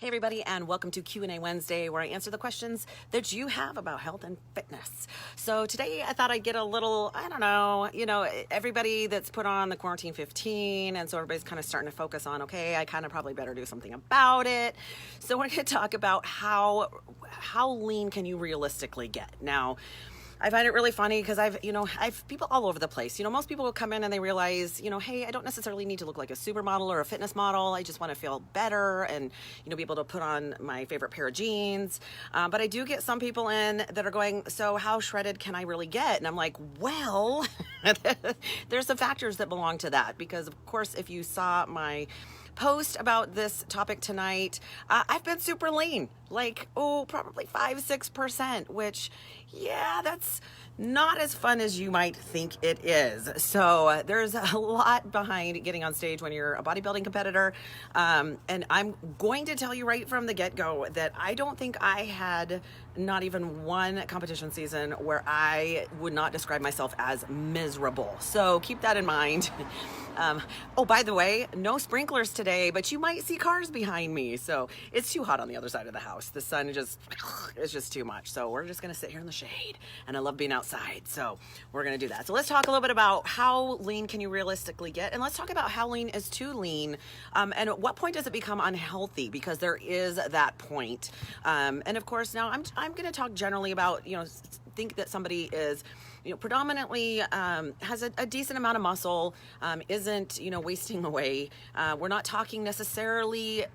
Hey everybody, and welcome to Q&A Wednesday, where I answer the questions that you have about health and fitness. So today I thought I'd get a little, everybody that's put on the quarantine 15, and so everybody's kind of starting to focus on, okay, I kind of probably better do something about it. So we're going to talk about how lean can you realistically get. Now, I find it really funny because I've people all over the place. Most people will come in and they realize, hey, I don't necessarily need to look like a supermodel or a fitness model. I just want to feel better and, be able to put on my favorite pair of jeans. But I do get some people in that are going, so how shredded can I really get? And I'm like, well, there's some factors that belong to that because, of course, if you saw my post about this topic tonight, I've been super lean, probably 5-6%, which, yeah, that's not as fun as you might think it is. So there's a lot behind getting on stage when you're a bodybuilding competitor. And I'm going to tell you right from the get-go that I don't think I had not even one competition season where I would not describe myself as miserable. So keep that in mind. By the way, no sprinklers today, but you might see cars behind me. So it's too hot on the other side of the house. The sun is just too much. So we're just going to sit here in the shade, and I love being outside. So we're going to do that. So let's talk a little bit about how lean can you realistically get? And let's talk about how lean is too lean. And at what point does it become unhealthy? Because there is that point. And of course, now I'm going to talk generally about, think that somebody is, predominantly has a decent amount of muscle, isn't, wasting away. We're not talking necessarily,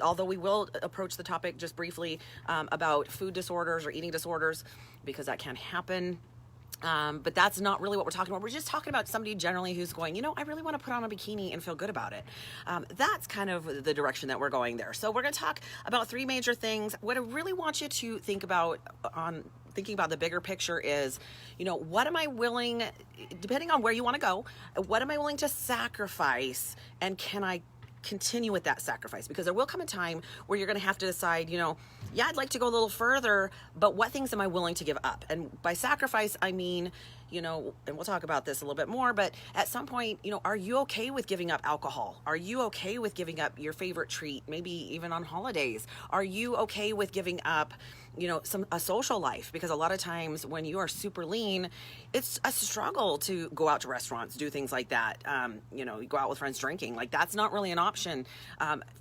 although we will approach the topic just briefly about food disorders or eating disorders, because that can happen. But that's not really what we're talking about. We're just talking about somebody generally who's going, I really want to put on a bikini and feel good about it. That's kind of the direction that we're going there. So we're going to talk about three major things. What I really want you to think about thinking about the bigger picture is, what am I willing, depending on where you want to go, what am I willing to sacrifice, and can I continue with that sacrifice? Because there will come a time where you're going to have to decide, I'd like to go a little further, but what things am I willing to give up? And by sacrifice, I mean, and we'll talk about this a little bit more, but at some point, are you okay with giving up alcohol? Are you okay with giving up your favorite treat, maybe even on holidays? Are you okay with giving up, a social life? Because a lot of times when you are super lean, it's a struggle to go out to restaurants, do things like that. You go out with friends drinking, that's not really an option.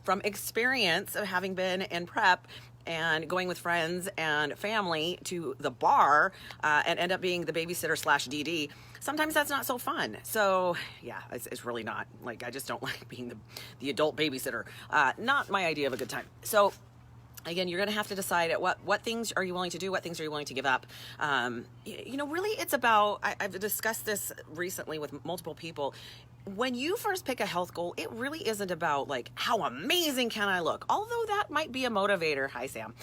From experience of having been in prep and going with friends and family to the bar and end up being the babysitter / DD, sometimes that's not so fun. So yeah, it's really not. I just don't like being the adult babysitter. Not my idea of a good time. So again, you're going to have to decide at what things are you willing to do, what things are you willing to give up. Really it's about, I've discussed this recently with multiple people. When you first pick a health goal, it really isn't about how amazing can I look? Although that might be a motivator. Hi, Sam.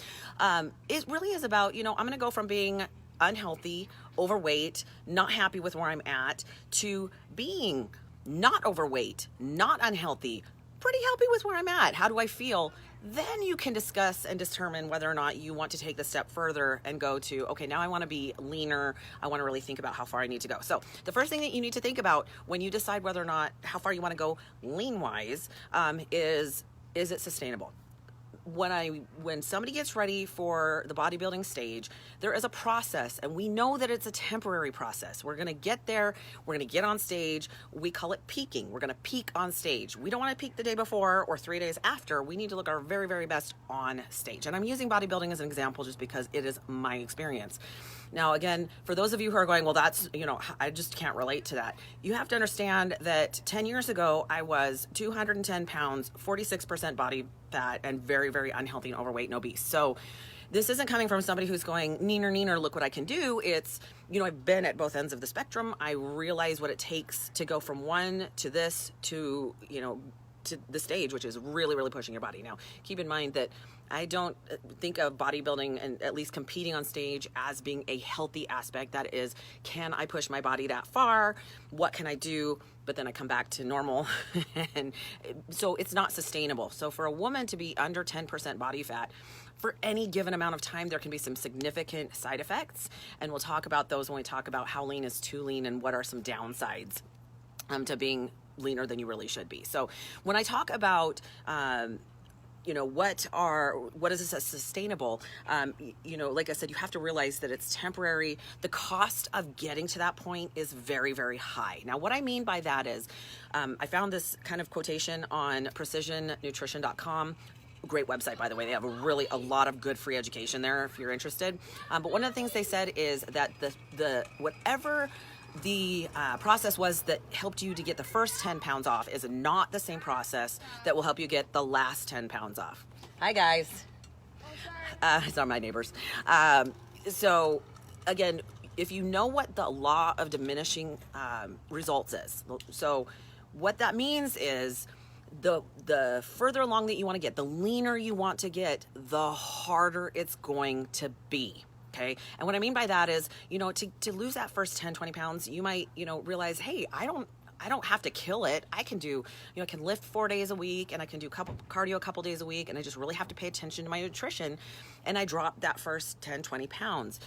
It really is about, I'm going to go from being unhealthy, overweight, not happy with where I'm at, to being not overweight, not unhealthy, pretty happy with where I'm at. How do I feel? Then you can discuss and determine whether or not you want to take the step further and go to, okay, now I want to be leaner. I want to really think about how far I need to go. So the first thing that you need to think about when you decide whether or not how far you want to go lean-wise is it sustainable? When somebody gets ready for the bodybuilding stage, there is a process, and we know that it's a temporary process. We're going to get there. We're going to get on stage. We call it peaking. We're going to peak on stage. We don't want to peak the day before or 3 days after. We need to look our very, very best on stage. And I'm using bodybuilding as an example just because it is my experience. Now, again, for those of you who are going, well, that's, I just can't relate to that. You have to understand that 10 years ago, I was 210 pounds, 46% body fat, and very, very unhealthy and overweight and obese. So this isn't coming from somebody who's going, neener, look what I can do. It's, I've been at both ends of the spectrum. I realize what it takes to go from one to this to, to the stage, which is really, really pushing your body. Now, keep in mind that I don't think of bodybuilding and at least competing on stage as being a healthy aspect. That is, can I push my body that far? What can I do? But then I come back to normal. And so it's not sustainable. So for a woman to be under 10% body fat, for any given amount of time, there can be some significant side effects. And we'll talk about those when we talk about how lean is too lean and what are some downsides to being leaner than you really should be. So when I talk about what is this sustainable? Like I said, you have to realize that it's temporary. The cost of getting to that point is very, very high. Now, what I mean by that is, I found this kind of quotation on precisionnutrition.com. Great website, by the way. They have a lot of good free education there if you're interested. But one of the things they said is that the whatever the process was that helped you to get the first 10 pounds off is not the same process that will help you get the last 10 pounds off. Hi, guys. These are my neighbors. So, again, if you know what the law of diminishing results is, so what that means is the further along that you want to get, the leaner you want to get, the harder it's going to be. Okay. And what I mean by that is, to lose that first 10, 20 pounds, you might, realize, hey, I don't have to kill it. I can do, I can lift 4 days a week, and I can do cardio a couple days a week, and I just really have to pay attention to my nutrition. And I drop that first 10, 20 pounds.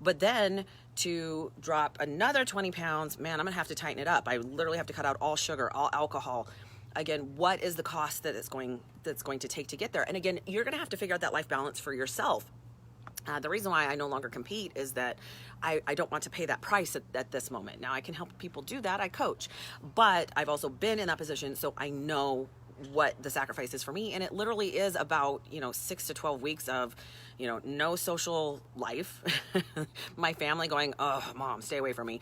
But then to drop another 20 pounds, man, I'm going to have to tighten it up. I literally have to cut out all sugar, all alcohol. Again, what is the cost that's going to take to get there? And again, you're going to have to figure out that life balance for yourself. The reason why I no longer compete is that I don't want to pay that price at this moment. Now, I can help people do that. I coach. But I've also been in that position, so I know what the sacrifice is for me. And it literally is about, 6 to 12 weeks of, no social life. My family going, oh, Mom, stay away from me.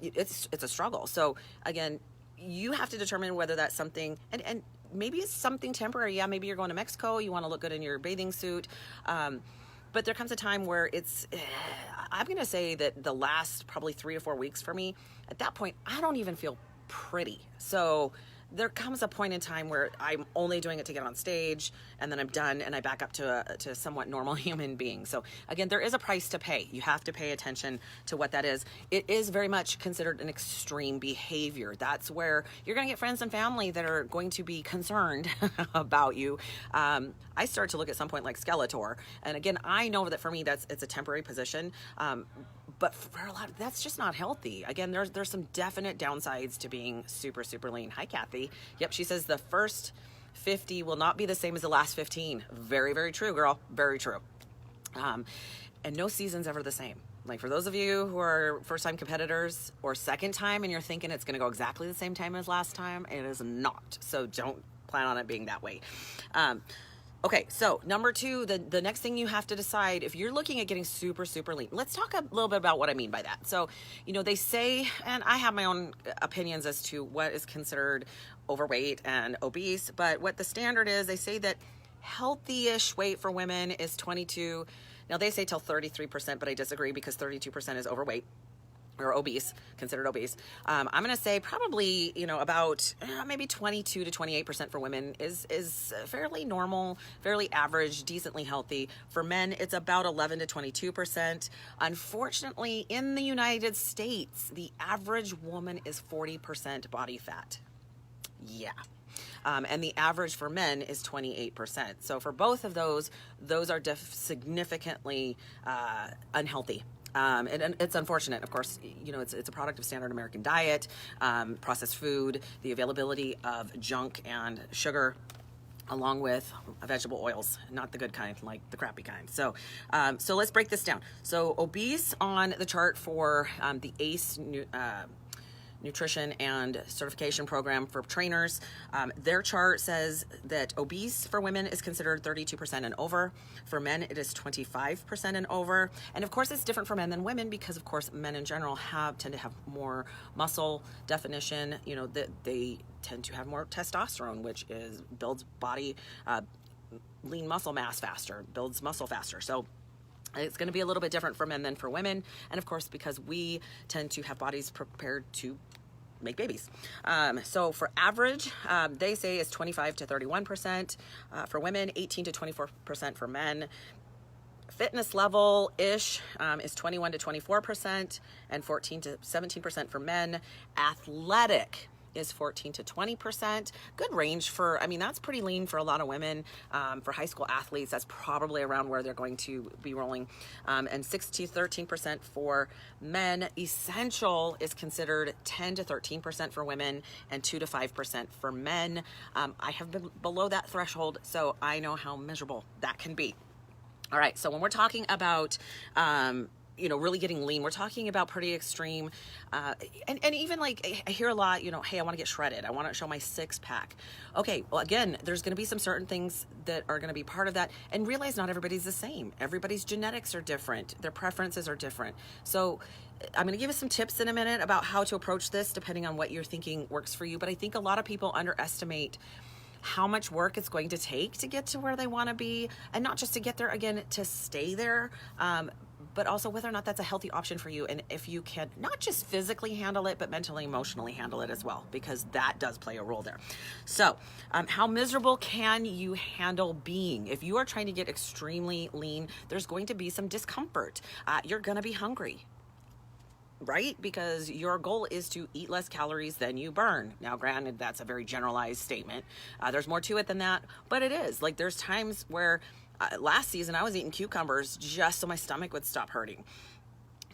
It's a struggle. So, again, you have to determine whether that's something, and maybe it's something temporary. Yeah, maybe you're going to Mexico. You want to look good in your bathing suit. But there comes a time where I'm going to say that the last probably 3 to 4 weeks for me, at that point, I don't even feel pretty. So there comes a point in time where I'm only doing it to get on stage, and then I'm done, and I back up to a somewhat normal human being. So again, there is a price to pay. You have to pay attention to what that is. It is very much considered an extreme behavior. That's where you're going to get friends and family that are going to be concerned about you. I start to look at some point like Skeletor, and again, I know that for me, it's a temporary position. But for a lot, that's just not healthy. Again, there's some definite downsides to being super, super lean. Hi, Kathy. Yep, she says the first 50 will not be the same as the last 15. Very, very true, girl. Very true. And no season's ever the same. Like for those of you who are first-time competitors or second time and you're thinking it's going to go exactly the same time as last time, it is not. So don't plan on it being that way. Okay, so number 2, the next thing you have to decide if you're looking at getting super, super lean. Let's talk a little bit about what I mean by that. So, they say, and I have my own opinions as to what is considered overweight and obese, but what the standard is, they say that healthy-ish weight for women is 22. Now, they say till 33%, but I disagree because 32% is overweight. Or obese, considered obese. I'm going to say probably, about maybe 22 to 28% for women is fairly normal, fairly average, decently healthy. For men, it's about 11 to 22%. Unfortunately, in the United States, the average woman is 40% body fat. Yeah. And the average for men is 28%. So for both of those are significantly unhealthy. And it's unfortunate, of course, it's a product of standard American diet, processed food, the availability of junk and sugar, along with vegetable oils, not the good kind, like the crappy kind. So let's break this down. So obese on the chart for the ACE nutrition and certification program for trainers. Their chart says that obese for women is considered 32% and over. For men, it is 25% and over. And of course, it's different for men than women because, of course, men in general tend to have more muscle definition. They tend to have more testosterone, which builds body, lean muscle mass faster, builds muscle faster. So it's going to be a little bit different for men than for women. And of course, because we tend to have bodies prepared to make babies. So for average, they say it's 25 to 31% for women, 18 to 24% for men. Fitness level-ish is 21 to 24% and 14 to 17% for men. Athletic is 14 to 20%. Good range for, I mean, that's pretty lean for a lot of women. For high school athletes, that's probably around where they're going to be rolling. And 6 to 13% for men. Essential is considered 10 to 13% for women and 2 to 5% for men. I have been below that threshold, so I know how miserable that can be. All right, so when we're talking about really getting lean, we're talking about pretty extreme, and even like I hear a lot, hey, I want to get shredded. I want to show my six pack. Okay, well, again, there's going to be some certain things that are going to be part of that, and realize not everybody's the same. Everybody's genetics are different. Their preferences are different. So I'm going to give you some tips in a minute about how to approach this depending on what you're thinking works for you. But I think a lot of people underestimate how much work it's going to take to get to where they want to be, and not just to get there, again, to stay there, but also whether or not that's a healthy option for you, and if you can not just physically handle it, but mentally, emotionally handle it as well, because that does play a role there. So how miserable can you handle being? If you are trying to get extremely lean, there's going to be some discomfort. You're going to be hungry, right? Because your goal is to eat less calories than you burn. Now, granted, that's a very generalized statement. There's more to it than that, but it is. Like, there's times where last season I was eating cucumbers just so my stomach would stop hurting.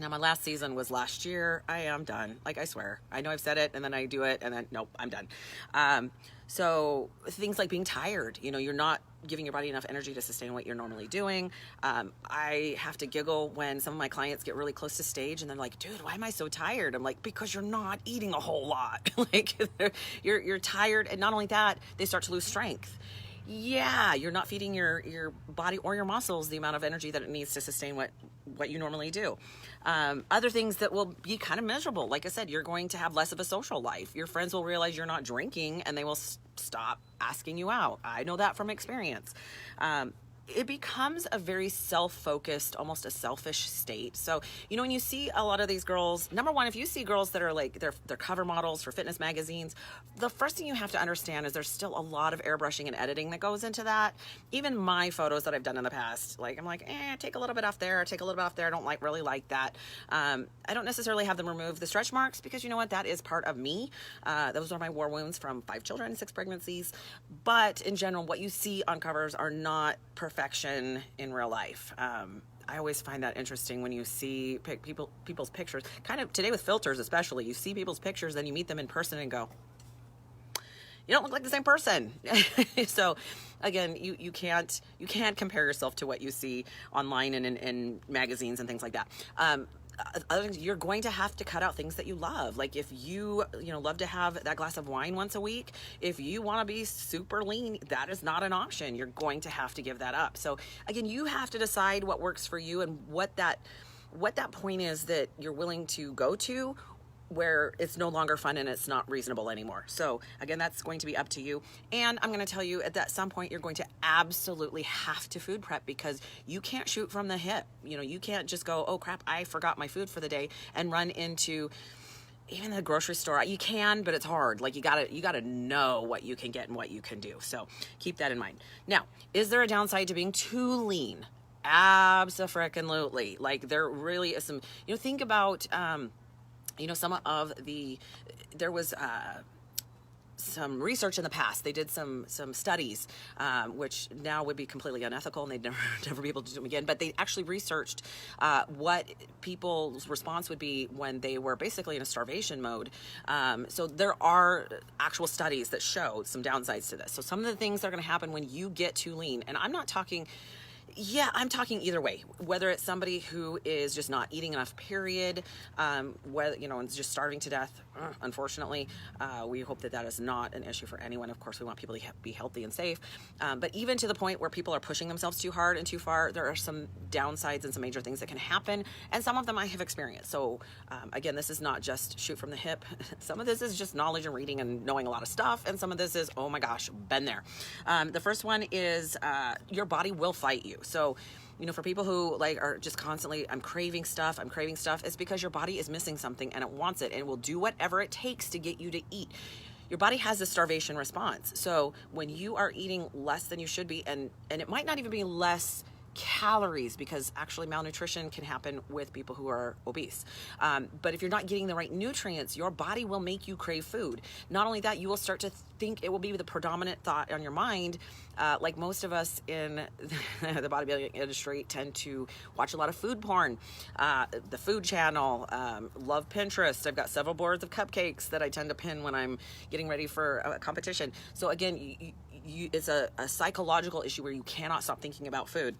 Now, my last season was last year. I am done. Like, I swear. I know I've said it, and then I do it, and then, nope, I'm done. So things like being tired, you're not giving your body enough energy to sustain what you're normally doing. I have to giggle when some of my clients get really close to stage and they're like, dude, why am I so tired? I'm like, because you're not eating a whole lot. Like, you're tired. And not only that, they start to lose strength. Yeah, you're not feeding your body or your muscles the amount of energy that it needs to sustain what you normally do. Other things that will be kind of miserable. Like I said, you're going to have less of a social life. Your friends will realize you're not drinking and they will stop asking you out. I know that from experience. It becomes a very self-focused, almost a selfish state. So, when you see a lot of these girls, number one, if you see girls that are like, they're cover models for fitness magazines, the first thing you have to understand is there's still a lot of airbrushing and editing that goes into that. Even my photos that I've done in the past, like, I'm like, take a little bit off there, take a little bit off there. I don't really like that. I don't necessarily have them remove the stretch marks, because you know what? That is part of me. Those are my war wounds from 5 children, 6 pregnancies. But in general, what you see on covers are not perfection in real life. I always find that interesting when you see people's pictures, kind of today with filters especially. You see people's pictures, then you meet them in person and go, you don't look like the same person. So again, you can't compare yourself to what you see online and in magazines and things like that. Other things, you're going to have to cut out things that you love. Like, if you love to have that glass of wine once a week, if you want to be super lean, that is not an option. You're going to have to give that up. So again, you have to decide what works for you and what that point is that you're willing to go to, where it's no longer fun and it's not reasonable anymore. So again, that's going to be up to you. And I'm going to tell you, at some point, you're going to absolutely have to food prep, because you can't shoot from the hip. You can't just go, oh crap, I forgot my food for the day, and run into even the grocery store. You can, but it's hard. Like, you gotta know what you can get and what you can do. So keep that in mind. Now, is there a downside to being too lean? Abso-frickin-lutely. Like, there really is some, think about, there was some research in the past. They did some studies, which now would be completely unethical, and they'd never be able to do them again. But they actually researched what people's response would be when they were basically in a starvation mode. So there are actual studies that show some downsides to this. So some of the things that are going to happen when you get too lean, and I'm talking either way, whether it's somebody who is just not eating enough, period, whether, and is just starving to death. Unfortunately, we hope that is not an issue for anyone. Of course, we want people to be healthy and safe. But even to the point where people are pushing themselves too hard and too far, there are some downsides and some major things that can happen. And some of them I have experienced. So again, this is not just shoot from the hip. Some of this is just knowledge and reading and knowing a lot of stuff. And some of this is, oh my gosh, been there. The first one is your body will fight you. So, for people who are just constantly, I'm craving stuff, it's because your body is missing something and it wants it, and it will do whatever it takes to get you to eat. Your body has a starvation response. So when you are eating less than you should be, and it might not even be less calories, because actually malnutrition can happen with people who are obese. But if you're not getting the right nutrients, your body will make you crave food. Not only that, you will start to think, it will be the predominant thought on your mind. Like most of us in the bodybuilding industry tend to watch a lot of food porn, the Food Channel, love Pinterest. I've got several boards of cupcakes that I tend to pin when I'm getting ready for a competition. So again, it's a psychological issue where you cannot stop thinking about food.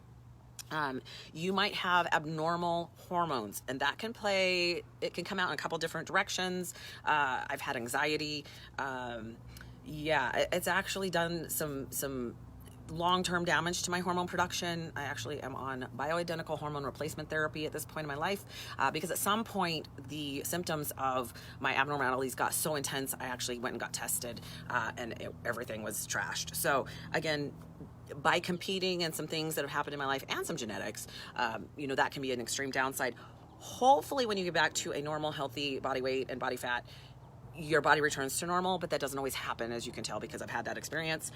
You might have abnormal hormones, and that can it can come out in a couple different directions. I've had anxiety. It's actually done some long-term damage to my hormone production. I actually am on bioidentical hormone replacement therapy at this point in my life, because at some point the symptoms of my abnormalities got so intense, I actually went and got tested, and everything was trashed. So again, by competing and some things that have happened in my life and some genetics, that can be an extreme downside. Hopefully when you get back to a normal, healthy body weight and body fat, your body returns to normal, but that doesn't always happen, as you can tell, because I've had that experience.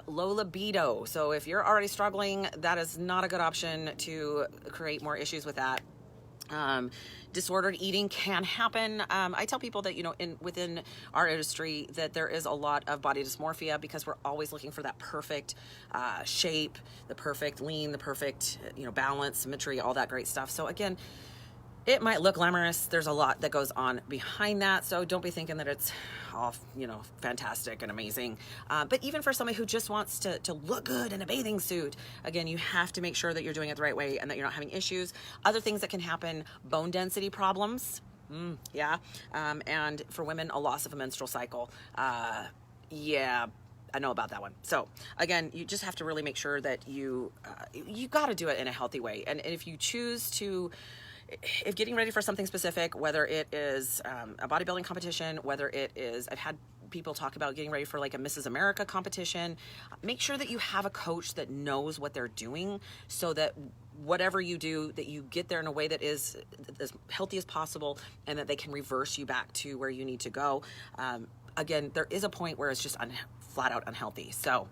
Low libido. So if you're already struggling, that is not a good option to create more issues with that. Disordered eating can happen. I tell people that, within our industry, that there is a lot of body dysmorphia because we're always looking for that perfect shape, the perfect lean, the perfect, balance, symmetry, all that great stuff. So again, it might look glamorous. There's a lot that goes on behind that. So don't be thinking that it's all, fantastic and amazing. But even for somebody who just wants to look good in a bathing suit, again, you have to make sure that you're doing it the right way and that you're not having issues. Other things that can happen, bone density problems. And for women, a loss of a menstrual cycle. I know about that one. So again, you just have to really make sure that you got to do it in a healthy way. And if you choose to, if getting ready for something specific, whether it is a bodybuilding competition, whether it is, I've had people talk about getting ready for like a Mrs. America competition, make sure that you have a coach that knows what they're doing, so that whatever you do, that you get there in a way that is as healthy as possible, and that they can reverse you back to where you need to go. Again, there is a point where it's just flat out unhealthy. So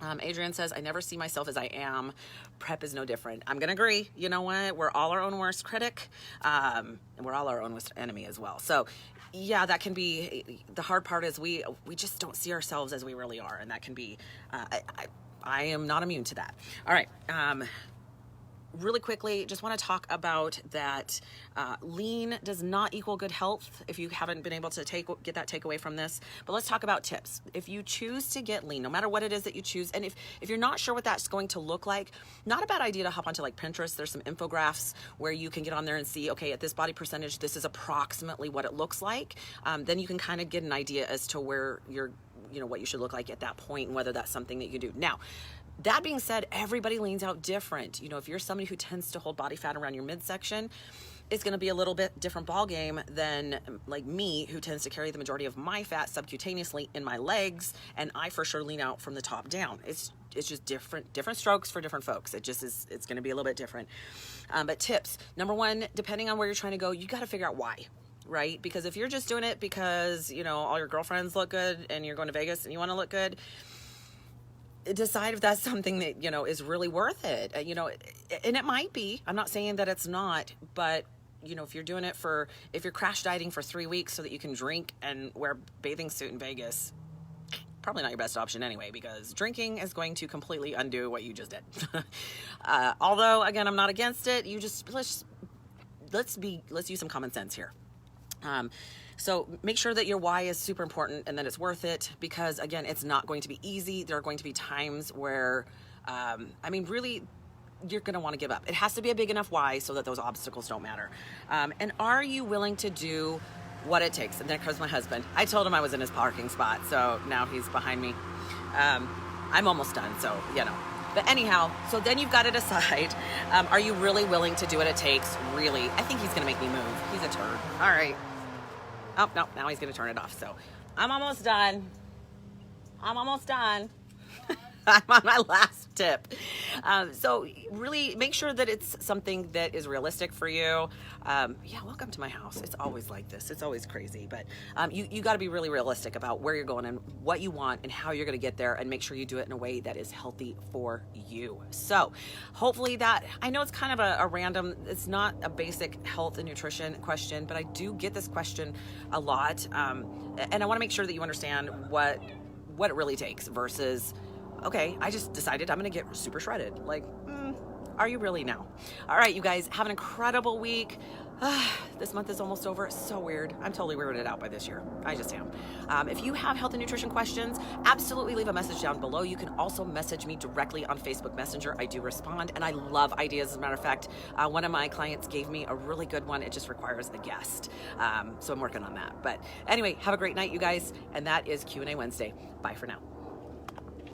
Adrienne says, I never see myself as I am. Prep is no different. I'm going to agree. You know what? We're all our own worst critic. And we're all our own worst enemy as well. So yeah, that can be, the hard part is we just don't see ourselves as we really are. And that can be, I am not immune to that. All right. Really quickly, just want to talk about that lean does not equal good health, if you haven't been able to get that takeaway from this. But let's talk about tips. If you choose to get lean, no matter what it is that you choose, and if you're not sure what that's going to look like, not a bad idea to hop onto like Pinterest. There's some infographics where you can get on there and see, okay, at this body percentage, this is approximately what it looks like. Then you can kind of get an idea as to where you're, what you should look like at that point, and whether that's something that you do. Now, that being said, everybody leans out different. If you're somebody who tends to hold body fat around your midsection, it's going to be a little bit different ball game than like me, who tends to carry the majority of my fat subcutaneously in my legs, and I for sure lean out from the top down. It's just different strokes for different folks. It's going to be a little bit different. But tips, number one, depending on where you're trying to go, you got to figure out why. Right? Because if you're just doing it because, all your girlfriends look good and you're going to Vegas and you want to look good, decide if that's something that, is really worth it. And it might be. I'm not saying that it's not, but, if you're doing it if you're crash dieting for 3 weeks so that you can drink and wear a bathing suit in Vegas, probably not your best option anyway, because drinking is going to completely undo what you just did. Although, again, I'm not against it. Let's use some common sense here. So make sure that your why is super important and that it's worth it, because again, it's not going to be easy. There are going to be times where, really, you're going to want to give up. It has to be a big enough why so that those obstacles don't matter. And are you willing to do what it takes? And there comes my husband. I told him I was in his parking spot, so now he's behind me. I'm almost done, so, But anyhow, so then you've got to decide, are you really willing to do what it takes? Really? I think he's going to make me move. He's a turd. All right. Oh, no, now he's going to turn it off. So I'm almost done. I'm on my last tip. So really make sure that it's something that is realistic for you. Yeah, welcome to my house. It's always like this. It's always crazy, but you got to be really realistic about where you're going and what you want and how you're going to get there, and make sure you do it in a way that is healthy for you. So hopefully that, I know it's kind of a random, it's not a basic health and nutrition question, but I do get this question a lot. And I want to make sure that you understand what it really takes versus, okay, I just decided I'm going to get super shredded. Like, are you really now? All right, you guys, have an incredible week. This month is almost over. It's so weird. I'm totally weirded out by this year. I just am. If you have health and nutrition questions, absolutely leave a message down below. You can also message me directly on Facebook Messenger. I do respond, and I love ideas. As a matter of fact, one of my clients gave me a really good one. It just requires a guest. So I'm working on that. But anyway, have a great night, you guys. And that is Q&A Wednesday. Bye for now.